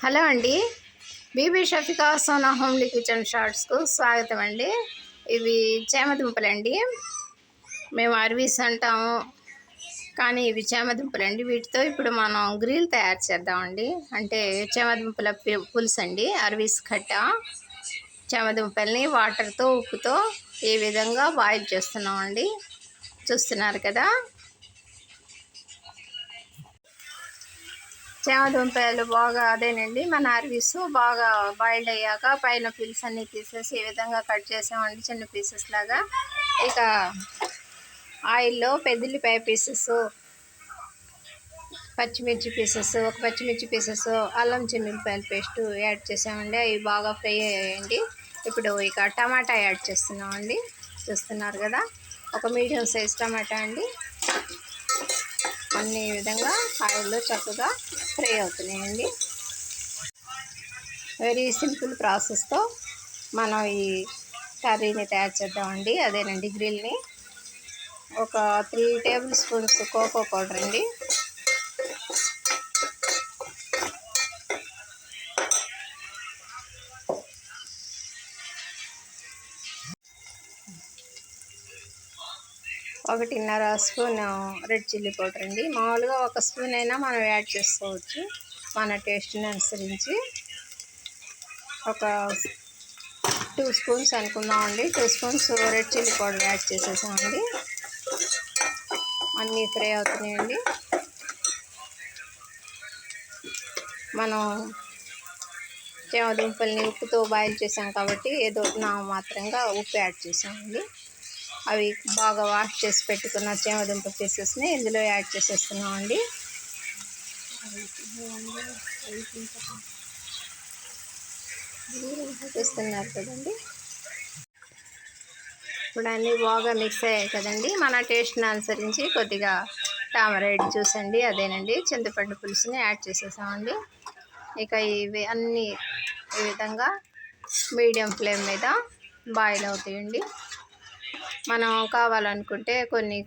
Hello అండి, Bibi Shafika Sona homely kitchen షార్ట్స్కు స్వాగతం అండి. ఇవి చేమదుంపలండి. మేము అరవీస్ అంటాము, కానీ ఇవి చేమదుంపలండి. వీటితో ఇప్పుడు మనం గ్రిల్ తయారు చేద్దామండి. అంటే చేమదుంపల పులుసు అండి. అరవీస్ కట్ట చేమదుంపల్ని వాటర్తో ఉప్పుతో ఈ విధంగా బాయిల్ చేస్తున్నామండి. చూస్తున్నారు కదా. చేమదుంపలు బాగా అదేనండి మన అరవీసు బాగా బాయిల్డ్ అయ్యాక పైన పీల్స్ అన్నీ తీసేసి ఈ విధంగా కట్ చేసామండి చిన్న పీసెస్ లాగా. ఇక ఆయిల్లో పెద్దల్లిపాయ పీసెస్, పచ్చిమిర్చి పీసెస్, ఒక పచ్చిమిర్చి పీసెస్, అల్లం చిన్నులపాయల పేస్టు యాడ్ చేసామండి. అవి బాగా ఫ్రై అయ్యాయండి. ఇప్పుడు ఇక టమాటా యాడ్ చేస్తున్నామండి. చూస్తున్నారు కదా, ఒక మీడియం సైజ్ టమాటా అండి. అన్ని విధంగా ఆయిల్లో చక్కగా ఫ్రై అవుతున్నాయండి. వెరీ సింపుల్ ప్రాసెస్తో మనం ఈ కర్రీని తయారు చేద్దామండి. అదేనండి గ్రిల్ని. ఒక 3 టేబుల్ స్పూన్స్ కోకో పౌడర్ అండి, ఒకటిన్నర స్పూన్ రెడ్ చిల్లీ పౌడర్ అండి. మామూలుగా ఒక స్పూన్ అయినా మనం యాడ్ చేసుకోవచ్చు మన టేస్ట్ని అనుసరించి. ఒక 2 స్పూన్స్ అనుకుందామండి. 2 spoons red chilli powder add చేసేసామండి. అన్నీ ఫ్రై అవుతున్నాయండి. మనం చేమదుంపల్ని ఉప్పుతో బాయిల్ చేసాం కాబట్టి ఏదో మాత్రంగా ఉప్పు యాడ్ చేసామండి. అవి బాగా వాష్ చేసి పెట్టుకున్న చేమదుంప పీసెస్ని ఇందులో యాడ్ చేసేస్తున్నామండి. చూస్తున్నారు కదండి. ఇప్పుడు అన్నీ బాగా మిక్స్ అయ్యాయి కదండి. మన టేస్ట్ని అనుసరించి కొద్దిగా టామరైడ్ జ్యూస్ అండి, అదేనండి చింతపండు పులుసుని యాడ్ చేసేసామండి. ఇక ఇవి అన్నీ ఈ విధంగా మీడియం ఫ్లేమ్ మీద బాయిల్ అవుతాయండి. మనం కావాలనుకుంటే కొన్ని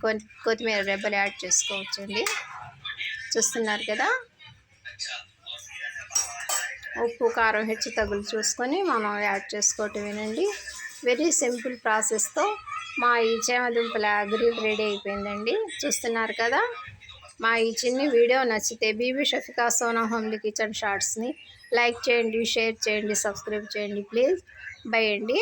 కొత్తిమీర రెబ్బలు యాడ్ చేసుకోవచ్చండి. చూస్తున్నారు కదా. ఉప్పు కారం హెచ్చు తగులు చూసుకొని మనం యాడ్ చేసుకోవటమేనండి. వెరీ సింపుల్ ప్రాసెస్తో మా ఈ చేమదుంపల గ్రిల్ రెడీ అయిపోయిందండి. చూస్తున్నారు కదా. మా ఈ చిన్ని వీడియో నచ్చితే బీబీ షఫికా సోనా హోమ్లీ కిచెన్ షార్ట్స్ని లైక్ చేయండి, షేర్ చేయండి, సబ్స్క్రైబ్ చేయండి ప్లీజ్. బై అండి.